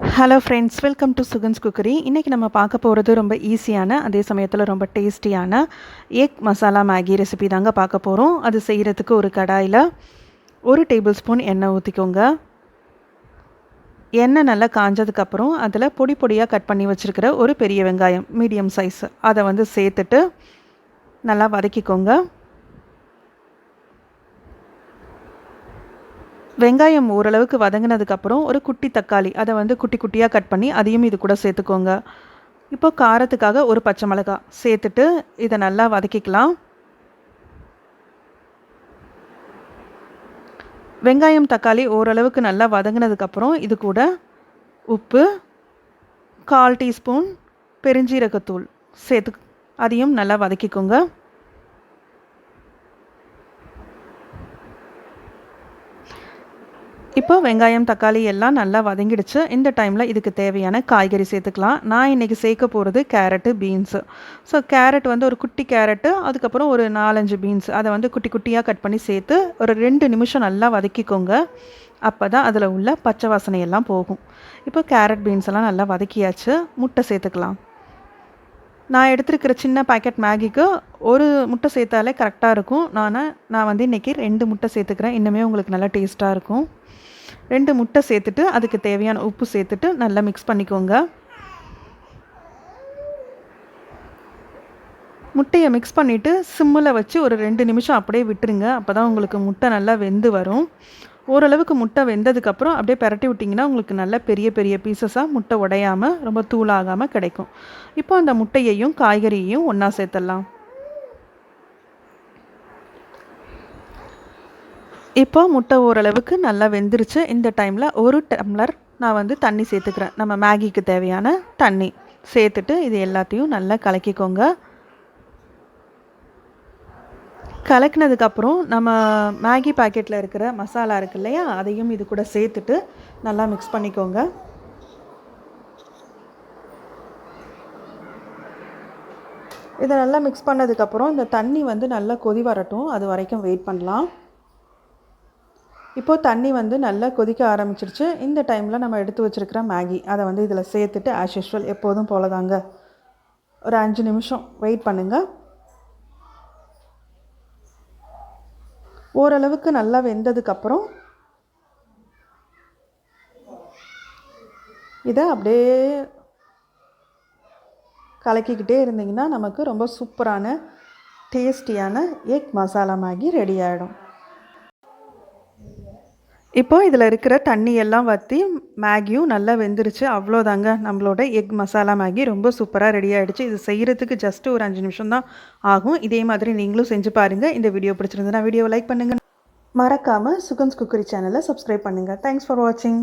Hello friends, welcome to Sugan's cookery. இன்றைக்கி நம்ம பார்க்க போகிறது ரொம்ப ஈஸியான, அதே சமயத்தில் ரொம்ப டேஸ்டியான எக் மசாலா மேகி ரெசிபி தாங்க பார்க்க போகிறோம். அது செய்கிறதுக்கு ஒரு கடாயில் 1 டேபிள் ஸ்பூன் எண்ணெய் ஊற்றிக்கோங்க. எண்ணெய் நல்லா காஞ்சதுக்கப்புறம் அதில் பொடி பொடியாக கட் பண்ணி வச்சுருக்கிற ஒரு பெரிய வெங்காயம் மீடியம் சைஸ் அதை சேர்த்துட்டு நல்லா வதக்கிக்கோங்க. வெங்காயம் ஓரளவுக்கு வதங்கினதுக்கப்புறம் ஒரு குட்டி தக்காளி அதை குட்டி குட்டியாக கட் பண்ணி அதையும் இது கூட சேர்த்துக்கோங்க. இப்போ காரத்துக்காக ஒரு பச்சை மிளகாய் சேர்த்துட்டு இதை நல்லா வதக்கிக்கலாம். வெங்காயம் தக்காளி ஓரளவுக்கு நல்லா வதங்கினதுக்கப்புறம் இது கூட உப்பு, 1/4 டீஸ்பூன் பெருஞ்சீரகத்தூள் சேர்த்து அதையும் நல்லா வதக்கிக்கோங்க. இப்போ வெங்காயம் தக்காளி எல்லாம் நல்லா வதங்கிடுச்சு. இந்த டைமில் இதுக்கு தேவையான காய்கறி சேர்த்துக்கலாம். நான் இன்றைக்கி சேர்க்க போகிறது கேரட்டு, பீன்ஸு. ஸோ கேரட் ஒரு குட்டி கேரட்டு, அதுக்கப்புறம் ஒரு 4-5 பீன்ஸ் அதை குட்டி குட்டியாக கட் பண்ணி சேர்த்து ஒரு 2 நிமிஷம் நல்லா வதக்கிக்கோங்க. அப்போ தான் அதில் உள்ள பச்சை வாசனையெல்லாம் போகும். இப்போ கேரட் பீன்ஸ் எல்லாம் நல்லா வதக்கியாச்சு. முட்டை சேர்த்துக்கலாம். நான் எடுத்துருக்கிற சின்ன பாக்கெட் மேகிக்கு ஒரு முட்டை சேர்த்தாலே கரெக்டாக இருக்கும். நான் இன்றைக்கி 2 முட்டை சேர்த்துக்கிறேன். இன்னுமே உங்களுக்கு நல்லா டேஸ்ட்டாக இருக்கும். 2 முட்டை சேர்த்துட்டு அதுக்கு தேவையான உப்பு சேர்த்துட்டு நல்லா மிக்ஸ் பண்ணிக்கோங்க. முட்டையை மிக்ஸ் பண்ணிவிட்டு சிம்மில் வச்சு ஒரு 2 நிமிஷம் அப்படியே விட்டுருங்க. அப்போ தான் உங்களுக்கு முட்டை நல்லா வெந்து வரும். ஓரளவுக்கு முட்டை வெந்ததுக்கப்புறம் அப்படியே பரட்டி விட்டிங்கன்னா உங்களுக்கு நல்ல பெரிய பெரிய பீசஸாக முட்டை உடையாமல் ரொம்ப தூளாகாமல் கிடைக்கும். இப்போ அந்த முட்டையையும் காய்கறியையும் ஒன்றா சேர்த்துடலாம். இப்போ முட்டை ஓரளவுக்கு நல்லா வெந்துருச்சு. இந்த டைமில் 1 டம்ளர் நான் தண்ணி சேர்த்துக்கிறேன். நம்ம மேகிக்கு தேவையான தண்ணி சேர்த்துட்டு இது எல்லாத்தையும் நல்லா கலக்கிக்கோங்க. கலக்கினதுக்கப்புறம் நம்ம மேகி பாக்கெட்டில் இருக்கிற மசாலா இருக்கு இல்லையா, அதையும் இது கூட சேர்த்துட்டு நல்லா மிக்ஸ் பண்ணிக்கோங்க. இதை நல்லா மிக்ஸ் பண்ணதுக்கப்புறம் இந்த தண்ணி நல்லா கொதி வரட்டும். அது வரைக்கும் வெயிட் பண்ணலாம். இப்போது தண்ணி நல்லா கொதிக்க ஆரம்பிச்சிருச்சு. இந்த டைமில் நம்ம எடுத்து வச்சுருக்கிற மேகி அதை இதில் சேர்த்துட்டு ஆஸ் யூஷுவல் எப்போதும் போல தாங்க ஒரு 5 நிமிஷம் வெயிட் பண்ணுங்கள். ஓரளவுக்கு நல்லா வெந்ததுக்கப்புறம் இதை அப்படியே கலக்கிக்கிட்டே இருந்தீங்கன்னா நமக்கு ரொம்ப சூப்பரான டேஸ்டியான எக் மசாலா மேகி ரெடி ஆகிடும். இப்போது இதில் இருக்கிற தண்ணி எல்லாம் வற்றி மேகியும் நல்லா வெந்துருச்சு. அவ்வளோதாங்க, நம்மளோட எக் மசாலா மேகி ரொம்ப சூப்பராக ரெடி ஆகிடுச்சு. இது செய்கிறதுக்கு ஜஸ்ட்டு ஒரு 5 நிமிஷம் தான் ஆகும். இதே மாதிரி நீங்களும் செஞ்சு பாருங்கள். இந்த வீடியோ பிடிச்சிருந்ததுன்னா வீடியோவை லைக் பண்ணுங்கள். மறக்காமல் சுகன்ஸ் குக்கரி சேனலை சப்ஸ்கிரைப் பண்ணுங்கள். தேங்க்ஸ் ஃபார் வாட்சிங்.